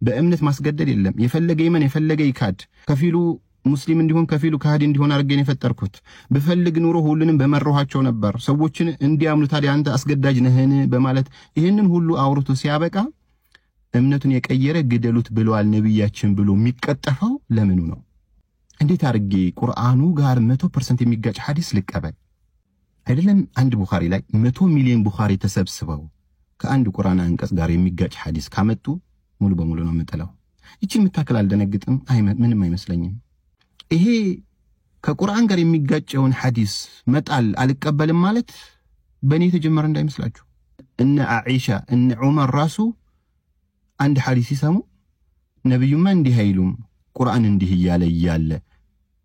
በእምነት ማስገደድ የለም የፈለገ ይመን የፈለገ ይካድ ከፊሉ ሙስሊም እንዲሆን ከፊሉ ካህዲ እንዲሆን አርገን የፈጠርኩት በፈልግ ኑሮ ሁሉንም በመረዋቸው ነበር ሰዎችን እንዲያምኑ ታዲያ አንተ አስገዳጅ ነህን በማለት ይሄንን ሁሉ አውርቶ ሲያበቃ እምነቱን የቀየረ ግደሉት ብለዋል ነብያችን ብሎ የሚቀጠፈው ለምኑ ነው እንዴት አርጌ ቁርአኑ ጋር 100% የሚጋጭ ሐዲስ ልቀበል አይደለም አንድ ቡኻሪ ላይ 100 ሚሊዮን ቡኻሪ ተሰብስበው ከአንድ ቁርአን አንቀጽ ጋር የሚጋጭ ሐዲስ ካመጡ ሙሉ በሙሉ ነው የምጠላው እቺ የምታከል አልደነግጥም ምንም አይመስለኝም ይሄ ከቁርአን ጋር የሚጋጨውን ሐዲስ መጣል አልቀበልም ማለት በእኔ ተጀመረ እንዳይመስላችሁ እነ አኢሻ እነ ዑመር ራሱ አንድ ሐዲስ ይሰሙ ነብዩማ እንዲህ አይሉም ቁርአን እንዲህ ይያለ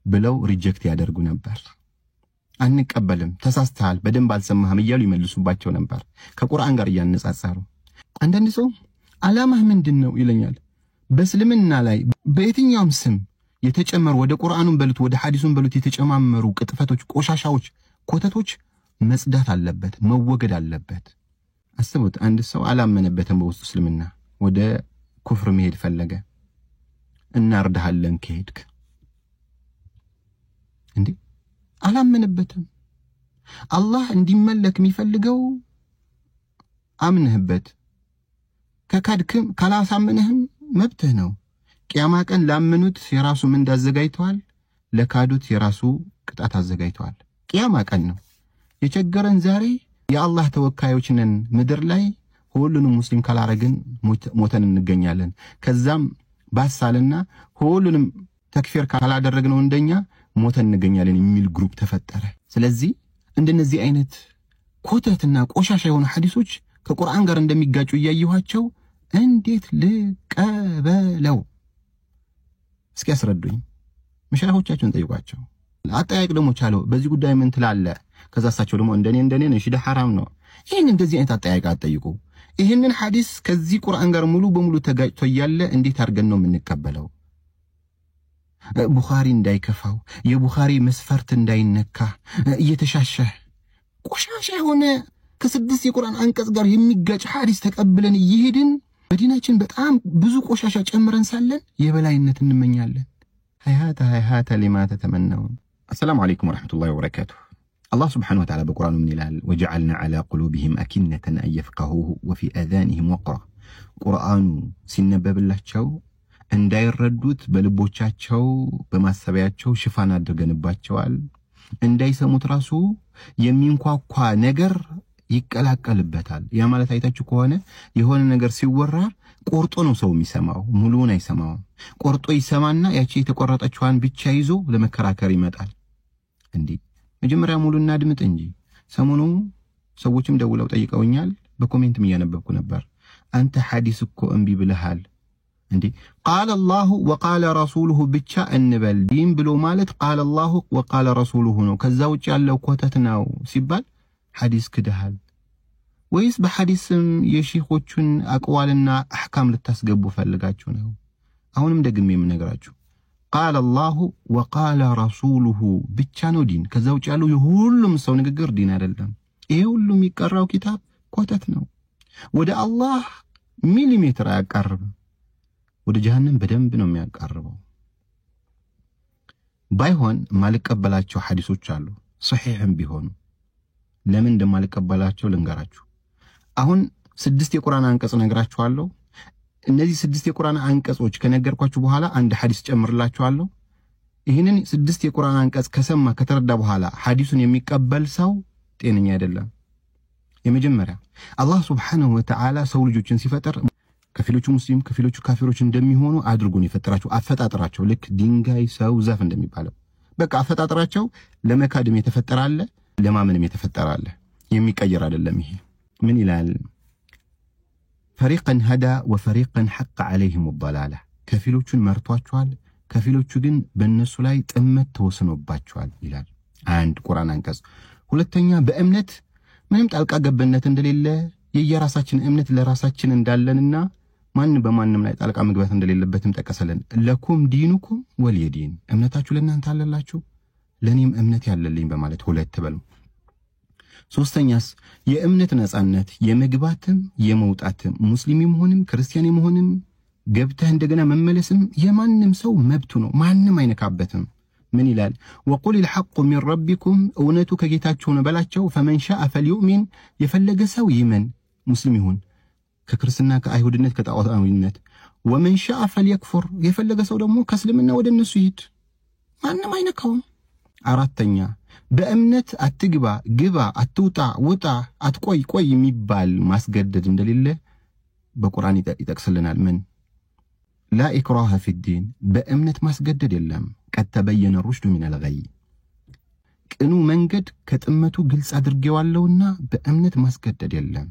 ብለው ሪጀክት ያደርጉ ነበር አንቀበልም ተሳስተሃል በደንብ አልሰማህም እያሉ ይመልሱባቸው ነበር ከቁርአን ጋር ያነጻጻሩ አንዳንድ ሰው ዓላማህ ምንድነው ይለኛል በእስልምና ላይ በየትኛውም ስም የተጨመሩ ወደ ቁርአኑን በሉት ወደ ሐዲሱን በሉት የተጨማመሩ ቅጥፈቶች ቆሻሻዎች ኮተቶች መጽዳት አለበት መወገድ አለበት አስቡት አንድ ሰው አላመነበትም በውስጥ እስልምና ወደ ኩፍር መሄድ ፈለገ እናርዳሃለን ከሄድክ እንዴ አላመነበትም አላህ እንዲመለክ የሚፈልገው አምነህበት ከካድክም ካላሳመነህም መብትህ ነው ቂያማ ቀን ላመኑት የራሱ ምን እንዳዘጋጅቷል ለካዱት የራሱ ቅጣት አዘጋጅቷል ቂያማ ቀን ነው የቸገረን ዛሬ የአላህ ተወካዮች ነን ምድር ላይ ሁሉንም ሙስሊም ካላረግን ሞተን እንገኛለን ከዛም ባሳልና ሁሉንም ተክፊር ካላደረግነው እንደኛ ሞተን እንገኛለን የሚል ግሩፕ ተፈጠረ ስለዚህ እንደነዚህ አይነት ኮተትና ቆሻሻ የሆኑ ሐዲሶች ከቁርአን ጋር እንደሚጋጩ ያያዩዋቸው እንዴት ልቀበለው እስኪ ያስረዱኝ መሻይኾቻችሁን ጠይቋቸው አጣያቅ ደሞ ቻለው በዚህ ጉዳይ ምን ትላለ ከዛሳቸው ደሞ እንደኔ ነሽደ حرام ነው ይሄን እንደዚህ አይነት አጣያቅ አጠይቁ ይሄንን ሐዲስ ከዚህ ቁርአን ጋር ሙሉ በሙሉ ተጋጭቶ ያለ እንዴት አርገን ነው የምንቀበለው ቡኻሪ እንዳይከፋው የቡኻሪ መስፈርት እንዳይነካ እየተሻሸ ቆሻሻ የሆነ ከስድስት የቁርአን አንቀጽ ጋር የሚጋጭ ሐዲስ ተቀብለን ይሄድን በዲናችን በጣም ብዙ ቆሻሻ ጨምረን ሳለን የበላይነት እንመኛለን ሃያታ ለማ ተተመነውን السلام عليكم ورحمة الله وبركاته الله سبحانه وتعالى بقرآن من العال وجعلنا على قلوبهم أكنة أن يفقهوه وفي آذانهم وقرا قرآن سنبب الله شو أن داير ردوت بلبوشات شو بما سبيات شو شفانا درقنبات شوال أن داي سموت راسو يمين كوا نجر ይቀላቀልበታል ያ ማለት አይታችሁ ከሆነ የሆነ ነገር ሲወራ ቆርጦ ነው ሰው የሚሰማው ሙሉውን አይሰማው ቆርጦ ይሰማና ያቺ የተቆረጠችዋን ብቻ ይዞ ለመከራከር ይመጣል እንዴ መጀመሪያ ሙሉና ድምጥ እንጂ ሰሞኑ ሰዎችም ደውለው ጠይቀውኛል በኮሜንትም ያነበብኩ ነበር አንተ ሐዲስ እኮ እንቢ ብለሃል እንዴ قال الله وقال رسوله ብቻ እንበል ዲን ብሎ ማለት قال الله وقال رسوله ነው ከዛ ውጭ ያለው ኮተት ነው ሲባል حديث كدهال ويس بحديثم يشيخوچون اقوالنا احكام لتاسغبو فلغاچو ነው አሁንም ደግሜ የምነግራችሁ قال الله وقال رسوله ብቻ ነው ዲን ከዛ ውጭ ያለው የሁሉም ሰው ንግግር ዲን አይደለም ይሄ ሁሉ የሚቀራው ኪታብ ኮተት ነው ወደ አላህ ሚሊሜትር አያቀርብ ወደ ጀሃነም በደንብ ነው የሚያቀርበው ባይሆን ማልቀበላቸው ሐዲሶች አሉ ሶሒህም ቢሆኑ ለምን እንደማልቀበላቸው ልንገራችሁ አሁን 6 የቁርአን አንቀጽ ነግራችኋለሁ እነዚህ 6 የቁርአን አንቀጾች ከነገርኳችሁ በኋላ አንድ ሐዲስ ጨምርላችኋለሁ ይሄንን 6 የቁርአን አንቀጽ ከሰማ ከተረዳ በኋላ ሐዲሱን የሚቀበል ሰው ጤነኛ አይደለም የመጀመሪያ አላህ Subhanahu Wa Ta'ala ሰው ልጆችን ሲፈጥር ከፊሎቹ ሙስሊም ከፊሎቹ ካፊሮች እንደሚሆኑ አድርጎን ይፈጥራቸው አፈጣጠራቸው ልክ ድንጋይ ሰው ዛፍ እንደሚባለው በቃ አፈጣጠራቸው ለመካድም የተፈጠረ አለ ለማመንም የተፈጠረ አለ የሚቀየር አይደለም ይሄ ምን ይላል فريقا هدى وفريقا حق عليهم الضلاله ከፊሎቹን መርቷቸዋል ከፊሎቹ ግን በእነሱ ላይ ጥመት ተወስኖባቸዋል ይላል አንድ ቁርአን አንቀጽ ሁለተኛ በእምነት ምንም ጣልቃ ገብነት እንደሌለ የየራሳችን እምነት ለራሳችን እንዳለንና ማን በማንም ላይ ጣልቃ መግባት እንደሌለበትም ተቀሰለን ለኩም ዲኑኩም ወልየዲን እምነታችሁ ለእናንተ አለላችሁ ለኔም እምነት ያለልኝ በማለት ሁለት በሉ ሶስተኛስ የእምነት ነጻነት የመግባትም የመውጣትም ሙስሊምም ሆነም ክርስቲያንም ሆነም ገብተህ እንደገና መመለስም የማንም ሰው መብቱ ነው ማንንም አይነካበትም ምን ይላል وقل الحق من ربكم እውነቱ ከጌታችሁ ነው በላቸው فمن شاء فليؤمن የፈለገ ሰው ይመን ሙስሊም ይሁን ከክርስትና ከአይሁድነት ከጣዖታዊነት ومن شاء فليكفر የፈለገ ሰው ደግሞ ከእስልምና ወደ እነሱ ይሄድ ማንንም አይነካው አራተኛ በእምነት አትግባ ግባ አትውጣ ወጣ አትቆይ ቆይ የሚባል ማስገደድ እንደሌለ በቁርአን ይጠቅስልናል ምን لا إكراه في الدين بأمنة مسجد يلام قد تبين الرشد من الغي كأنو منجد كتأمتو قلس أدرقوالونا بأمنة مسجد يلام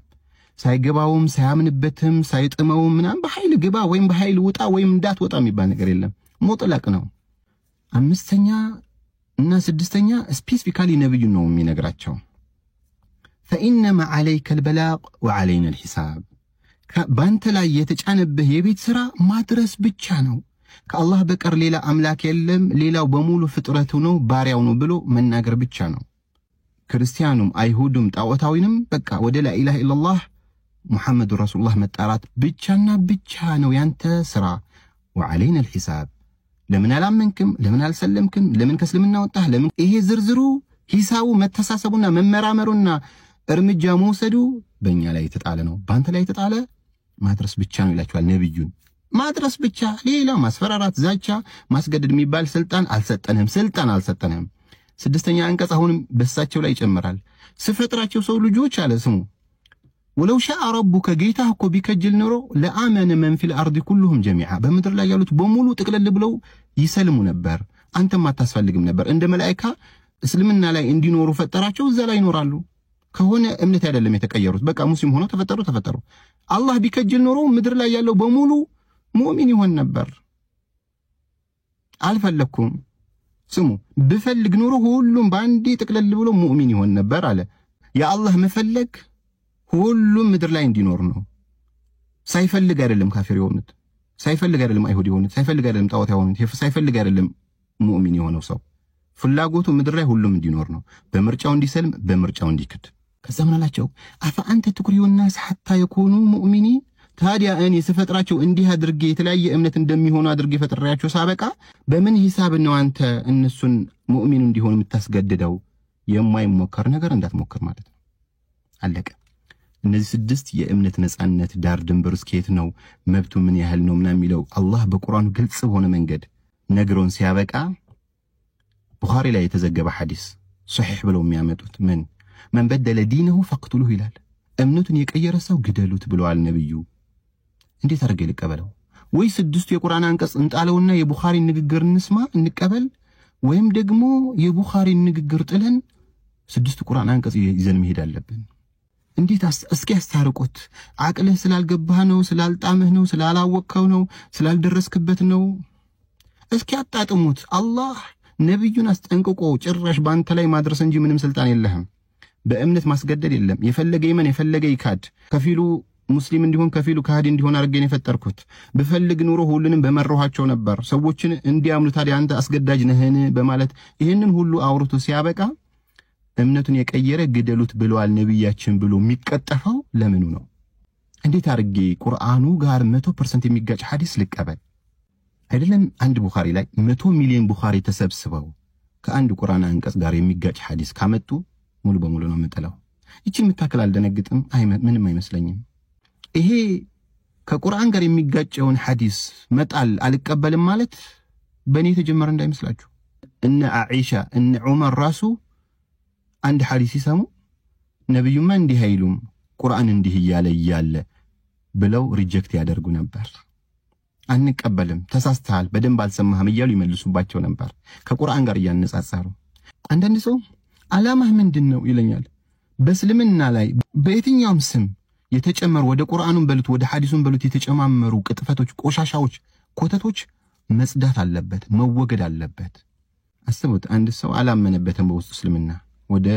سايقباوم سيامن بتهم سايتقماوم منام بحيل قبا وين بحيل وطا وين دات وطا ميبان قريلام مطلقناو أمستنيا الناس الدستنيا سبيسفيكالي نبي النوم من أقراتشو فإنما عليك البلاغ وعلينا الحساب بانت لا يتجانبه የቤት ስራ ማድረስ ብቻ ነው ከአላህ በቀር ሌላ አምላክ የለም ሌላው በሙሉ ፍጥረቱ ነው ባሪያው ነው ብሎ መናገር ብቻ ነው ክርስቲያኑም አይሁድም ጣዖታዊንም በቃ ወደ ላ ኢላሃ ኢላላህ ሙሐመድ ረሱላህ መጣራት ብቻና ብቻ ነው ያንተ ስራ وعلينا الحساب ለምን አላመንክም ለምን አልሰለምክም ለምን ከስልምና ወጣህ ለምን ይሄ ዝርዝሩ ሂሳቡ መተሳሰቡና መመራመሩና እርምጃ መውሰዱ በእኛ ላይ ተጣለ ነው ባንተ ላይ ተጣለ ማድረስ ብቻ ነው ይላችኋል ነብዩን ማድረስ ብቻ ሌላ ማስፈራራት ዛቻ ማስገደድ የሚባል ስልጣን አልሰጠንም ስድስተኛ አንቀጽ አሁንም በሳቸው ላይ ይጨምራል ስፈጥራቸው ሰው ልጆች አለ ስሙ ولو شاء ربك ጌታህ እኮ ቢከጅል ኖሮ ለአመነ من في الارض كلهم جميعا በመድር ላይ ያሉት በሙሉ ጥቅልል ብለው ይሰልሙ ነበር አንተም አታስፈልግም ነበር እንደ መላእክት እስልምና ላይ እንዲኖሩ ፈጠራቸው እዛ ላይ ይኖራሉ ከሆነ እምነት አይደለም የተቀየሩት በቃ ሙስሊም ሆነው ተፈጠሩ አላህ ቢከጅል ኖሮ ምድር ላይ ያለው በሙሉ ሙእሚን ይሆን ነበር አልፈለኩም ስሙ በፈልግ ኖሮ ሁሉም ባንዲ ጥቅልል ብሎ ሙእሚን ይሆን ነበር አለ ያ አላህ መፈለግ ሁሉም ምድር ላይ እንዲኖር ነው ሳይፈልግ አይደለም ካፊር የሆኑት ሳይፈልግ አይደለም አይሁድ የሆኑት ሳይፈልግ አይደለም ጣዖት የሆኑት ሳይፈልግ አይደለም ሙእሚን የሆነው ሰው ፍላጎቱ ምድር ላይ ሁሉም እንዲኖር ነው በምርጫው እንዲሰልም በምርጫው እንዲክድ ከዛምናላቸው አፋ አንተ ትኩሪው الناس حتى يكونوا مؤمنين ታዲያ እኔ ስፈጥራቸው እንዲህ አድርጌ የተለያየ እምነት እንደሚሆኑ አድርጌ ፈጥራቸው ሳበቃ በምን ሂሳብ ነው አንተ እነሱን ሙእሚን እንዲሆኑ የምታስገድደው የማይሞከር ነገር እንዳትሞክር ማለት ነው አለቀ እነዚህ ስድስት የእምነት ነጻነት ዳር ድንበር እስከየት ነው መብቱ ምን ያህል ነው ምናምን የሚለው አላህ በቁርአኑ ግልጽ በሆነ መንገድ ነግሮን ሲያበቃ ቡኻሪ ላይ የተዘገበ ሐዲስ ሶሒህ ብለው የሚያመጡት من بدل دينه فاقتلوه ይላል እምነቱን የቀየረ ሰው ግደሉት ብለዋል ነብዩ እንዴት አርገ ይልቀበለው ወይ ስድስቱ የቁርአን አንቀጽ እንጣለውና የቡኻሪ ንግግር እንስማ እንቀበል ወይም ደግሞ የቡኻሪ ንግግር ጥለን ስድስቱ ቁርአን አንቀጽ ይዘን መሄድ አለብን እንዴት እስኪ ያስታርቁት አቅልህ ስላልገባህ ነው ስላልጣመህ ነው ስላላወቅከው ነው ስላልደረስክበት ነው እስኪ አጣጥሙት አላህ ነብዩን አስጠንቅቆ ጭራሽ ባንተ ላይ ማድረስ እንጂ ምንም ስልጣን የለህም በእምነት ማስገደድ የለም የፈለገ ይመን የፈለገ ይካድ ከፊሉ ሙስሊም እንዲሆን ከፊሉ ካህዲ እንዲሆን አርገን የፈጠርኩት በፈልግ ኑሮ ሁሉንም በመረዋቸው ነበር ሰዎችን እንዲያምኑ ታዲያ አንተ አስገዳጅ ነህን በማለት ይሄንን ሁሉ አውርቶ ሲያበቃ እምነቱን የቀየረ ግደሉት ብለዋል ነብያችን ብሎ የሚቀጠፈው ለምኑ ነው እንዴት አርጌ ቁርአኑ ጋር 100% የሚጋጭ ሐዲስ ልቀበል አይደለም አንድ ቡኻሪ ላይ 100 ሚሊዮን ቡኻሪ ተሰብስበው ከአንድ ቁርአን አንቀጽ ጋር የሚጋጭ ሐዲስ ካመጡ ሙሉ በሙሉ ነው መጠላው እቺን መታከል አልደነግጥም ምንም አይመስለኝም ይሄ ከቁርአን ጋር የሚጋጨውን ሐዲስ መጣል አልቀበልም ማለት በእኔ ተጀመረ እንዳይመስላችሁ እነ አኢሻ እነ ዑመር ራሱ አንድ ሐዲስ ይሰሙ ነብዩማ እንዲህ አይሉም ቁርአን እንዲህ ይያለ ብለው ሪጀክት ያደርጉ ነበር አንቀበልም ተሳስተሃል በደንብ አልሰማህም ይያሉ ይመልሱባቸው ነበር ከቁርአን ጋር ያነጻጻሩ አንዳንድ ሰው አላማህ ምንድነው ይለኛል በእስልምና ላይ በየትኛውም ስም የተጨመሩ ወደ ቁርአኑን በሉት ወደ ሐዲሱን በሉት የተጨማመሩ ቅጥፈቶች ቆሻሻዎች ኮተቶች መጽዳት አለበት መወገድ አለበት አስቡት አንድ ሰው አላመነበትም በውስጥ እስልምና ወደ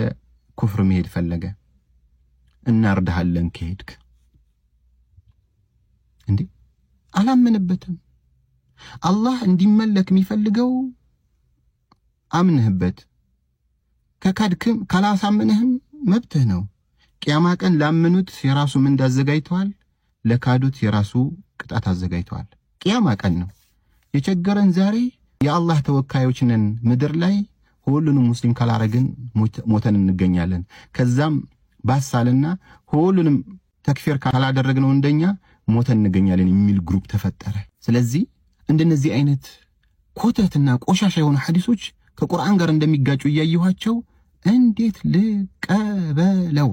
ኩፍር መሄድ ፈለገ እናርዳለን ከሄድክ እንዴ አላመነበትም አላህ እንዲመለክ የሚፈልገው አምነህበት ከካድክም ካላሳመነህም መብትህ ነው ቂያማ ቀን ላመኑት የራሱ ምን እንዳዘጋጅቷል ለካዱት የራሱ ቅጣት አዘጋጅቷል ቂያማ ቀን ነው የቸገረን ዛሬ የአላህ ተወካዮች ነን ምድር ላይ ሁሉንም ሙስሊም ካላረግን ሞተን እንገኛለን ከዛም ባሳልና ሁሉንም ተክፊር ካላደረግነው እንደኛ ሞተን እንገኛለን የሚል ግሩፕ ተፈጠረ ስለዚህ እንደነዚህ አይነት ኮተትና ቆሻሻ የሆኑ ሐዲሶች ከቁርአን ጋር እንደሚጋጩ ያያዩዋቸው እንዴት ልቀበለው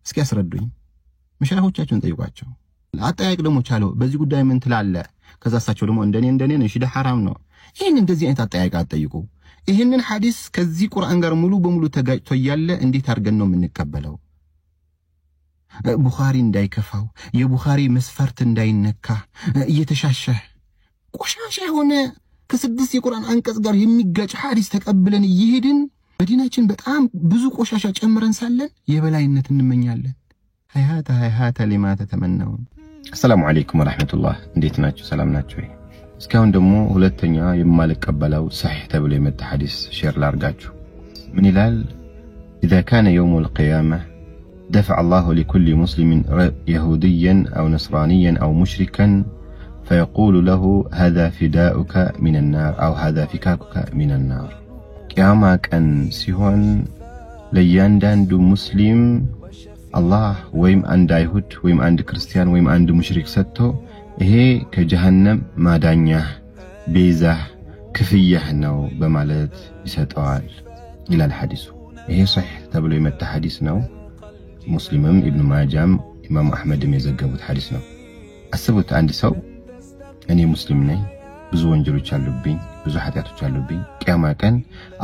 እስኪ ያስረዱኝ መሻይኾቻችሁን ጠይቋቸው አጣያቅ ደሞ ቻለው በዚህ ጉዳይ ምን ትላለ ከዛሳቸው ደሞ እንደኔ ነሽደ حرام ነው ይሄን እንደዚህ አይነት አጣያቅ አጠይቁ ይሄንን ሐዲስ ከዚህ ቁርአን ጋር ሙሉ በሙሉ ተጋጭቶ ያለ እንዴት አርገን ነው የምንቀበለው ቡኻሪ እንዳይከፋው የቡኻሪ መስፈርት እንዳይነካ እየተሻሸ ቆሻሻ የሆነ ከስድስት የቁርአን አንቀጽ ጋር የሚጋጭ ሐዲስ ተቀብለን ይሄድን በዲናችን በጣም ብዙ ቆሻሻ ጨምረን ሳለን የበላይነት እንመኛለን ሃያታ ለማ ተተመነው السلام عليكم ورحمة الله እንዴት ናችሁ ሰላም ናችሁ እስካሁን ደግሞ ሁለተኛ የማልቀበለው صحيح ተብሎ የመጣ ሐዲስ ሼር ላርጋችሁ ምን ይላል اذا كان يوم القيامه دفع الله لكل مسلم يهوديا او نصرانيا او مشركا فيقول له هذا فداؤك من النار او هذا فكاكك من النار قيامه كان ሲሆን ለያንዳንዱ ሙስሊም الله ويم عند يهود ويم عند كريستيان ويم عند مشرك ستو ይሄ ከጀሃነም ማዳኛ ቤዛ ክፍያህ ነው በማለት ይሰጣዋል ይላል ሐዲሱ ይሄ صحيح ተብሎ የመጣ ሐዲስ ነው ሙስሊምም ኢብኑ ማጃም ኢማም አህመድም የዘገቡት ሐዲስ ነው አስቡት አንድ ሰው እኔ ሙስሊም ነኝ ብዙ ወንጀሎች አሉብኝ ብዙ ኃጢያቶች አሉብኝ ቂያማ ቀን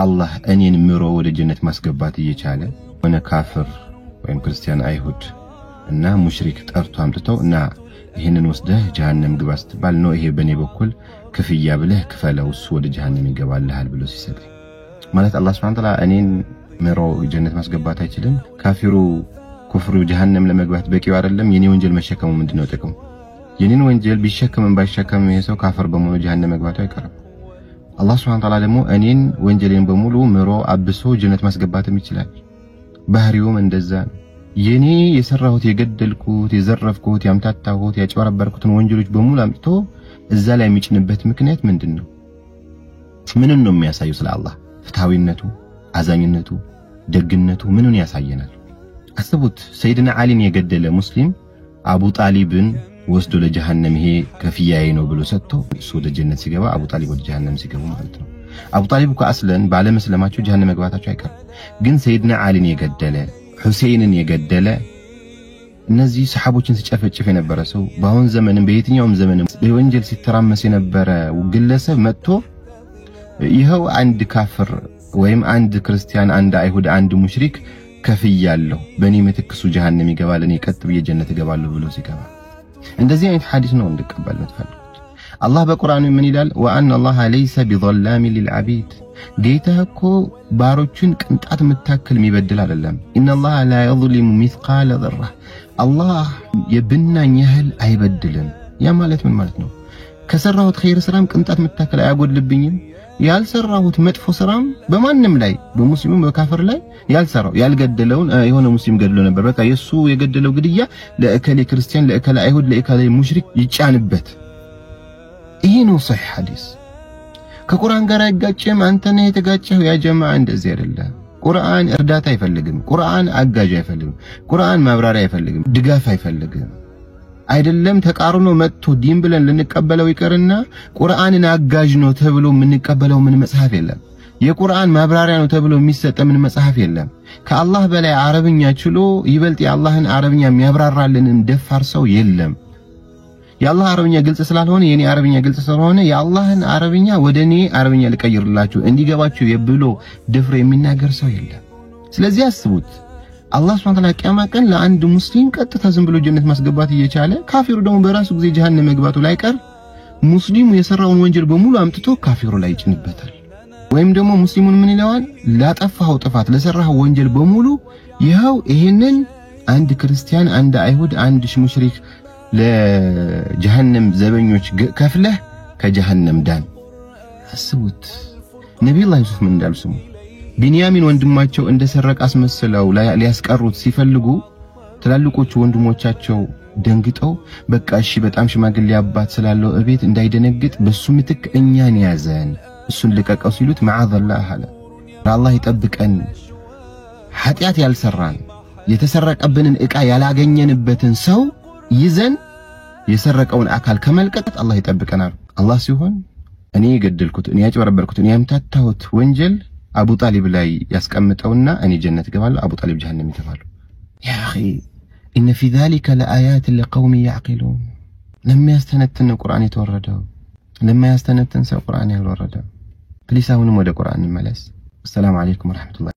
አላህ እኔን ምሮ ወደ ጀነት ማስገባት እየቻለ ወነ ካፍር ወይም ክርስቲያን አይሁድ እና ሙሽሪክ ጠርቶ አምጥተው እና ይሄንን ወስደህ ጀሃነም ግባ ስትባል ነው ይሄ በኔ በኩል ክፍያ ብለህ ክፈለው እሱ ወደ ጀሃነም ይገባልሃል ብሎ ሲሰጠኝ ማለት አላህ Subhanahu Wa Ta'ala እኔን ምሮ ጀነት ማስገባት አይችልም ካፊሩ ኩፍሩ ጀሃነም ለመግባት በቂው አይደለም የኔ ወንጀል መሸከሙ ምንድነው ጥቅሙ የኔን ወንጀል ቢሸከም ባይሸከም ይሄ ሰው ካፈር በመሆኑ ጀሃነም መግባቱ አይቀርም አላህ Subhanahu Wa Ta'ala ደግሞ እኔን ወንጀሌን በሙሉ ምሮ አብሶ ጀነት ማስገባትም ይችላል ባህሪውም እንደዛ የኔ የሰራሁት የገደልኩት የዘረፍኩት ያምታታሁት ያጨዋረበርኩትን ወንጀሎች በሙሉ አምጥቶ እዛ ላይ የሚጭንበት ምክንያት ምንድነው ምንን ነው የሚያሳየው ስለ አላህ ፍትሃዊነቱ አዛኝነቱ ደግነቱ ምንን ያሳየናል አስቡት ሰይድና አሊን የገደለ ሙስሊም አቡ ጣሊብን ወስዶ ለጀሃነም ይሄ ከፍያዬ ነው ብሎ ሰጥቶ እሱ ወደ ጀነት ሲገባ አቡ ጣሊብ ወደ ጀሃነም ሲገባ ማለት ነው አቡ ጣሊብ ከአስለን ባለመስለማቸው ጀሃነም መግባታቸው አይቀርም ግን ሰይድና አሊን የገደለ ሁሴይንን የገደለ እነዚህ ሰሃቦችን ሲጨፈጭፍ የነበረ ሰው በአሁን ዘመንም በየትኛውም ዘመንም በወንጀል ሲተራመስ የነበረ ግለሰብ መጥቶ ይሄው አንድ ካፍር ወይም አንድ ክርስቲያን አንድ አይሁድ አንድ ሙሽሪክ ከፍያለሁ በኔ ምትክሱ ጀሃነም ይገባል እኔ ቀጥ ብዬ ጀነት እገባለሁ ብሎ ሲገባ እንደዚህ አይነት ሐዲስ ነው እንድቀበል መጥፈልኩት الله በቁርአኑ ምን ይላል وان الله ليس بظلام للعبيد ጌታኮ ባሮችን ቅንጣት መታከል የሚበድል አይደለም ان الله لا يظلم مثقال ذره الله የብናኝ ያህል አይበድልም ያ ማለት ምን ማለት ነው ከሰራሁት ኸይር ስራም ቅንጣት መታከል አያጎድልብኝም ያልሰራሁት መጥፎ ስራም በማንንም ላይ በሙስሊሙም በካፍር ላይ ያልሰራው ያልገደለውን የሆነ ሙስሊም ገድሎ ነበር በቃ የሱ የገደለው ግድያ ለእከሌ ክርስቲያን ለእከሌ አይሁድ ለእከሌ ሙሽሪክ ይጫንበት ይሄ ነው صحيح ሐዲስ ከቁርአን ጋር አይጋጭም አንተ ነህ የተጋጨው ያ ጀማዓ እንደዚህ አይደለም ቁርአን እርዳታ አይፈልግም ቁርአን አጋዥ አይፈልግም ቁርአን ማብራሪያ አይፈልግም ድጋፍ አይፈልግም አይደለም ተቃርኖ መጥቶ ዲን ብለን ልንቀበለው ይቀርና ቁርአንን አጋዥ ነው ተብሎ የምንቀበለው ምን መጽሐፍ የለም የቁርአን ማብራሪያ ነው ተብሎ የሚሰጥ ምን መጽሐፍ የለም ከአላህ በላይ አረብኛ ችሎ ይበልጥ የአላህን አረብኛ የሚያብራራልን ደፋር ሰው የለም የአላህ አረብኛ ግልጽ ስላልሆነ የኔ አረብኛ ግልጽ ስለሆነ የአላህን አረብኛ ወደኔ አረብኛ ልቀይርላችሁ እንዲገባችሁ የብሎ ድፍረ የሚናገር ሰው የለም ስለዚህ አስቡት አላህ Subhanahu Wa Ta'ala ቂያማ ቀን ለአንድ ሙስሊም ቀጥታ ዝም ብሎ ጀነት ማስገባት እየቻለ ካፊሩ ደግሞ በራሱ ጊዜ ጀሃነም መግባቱ ላይ ቀር ሙስሊሙ የሰራውን ወንጀል በሙሉ አምጥቶ ካፊሩ ላይ ይጭንበታል ወይም ደግሞ ሙስሊሙን ምን ይለዋል ላጠፋው ጥፋት ለሰራው ወንጀል በሙሉ ይሄው ይሄንን አንድ ክርስቲያን አንድ አይሁድ አንድ ሙሽሪክ ለጀሃነም ዘበኞች ከፍለህ ከጀሃነም ዳን አስቡት ነብዩ ኢየሱስ ምን እንዳሉ ስሙ ቢንያሚን ወንድማቸው እንደሰረቀ አስመስለው ሊያስቀሩት ሲፈልጉ ትላልቆቹ ወንድሞቻቸው ደንግጠው በቃ እሺ በጣም ሽማግሌ አባት ስላለው እቤት እንዳይደነግጥ በሱ ምትክ እኛን ያዘን እሱን ልቀቀው ሲሉት መዓዘላህ አለ አላህ ይጠብቀን ኃጢአት ያልሰራን የተሰረቀብንን ዕቃ ያላገኘንበትን ሰው ይዘን የሰረቀውን አካል ከመልቀቅ አላህ ይጠብቀናል አላህ ሲሆን እኔ የገደልኩት እኔ ያጭበረበርኩት እኔ ያምታታሁት ወንጀል አቡ ጣሊብ ላይ ያስቀምጠውና እኔ ጀነት ገባለሁ አቡ ጣሊብ ጀሃነም ይገባሉ ያ اخي ان في ذلك لآيات لقوم يعقلون لما يستنتن القرآن يتوردው لما يستنتن ሰው ቁርአን ያልወረደው ፕሊስ አሁንም ወደ ቁርአን እንመለስ። السلام عليكم ورحمة الله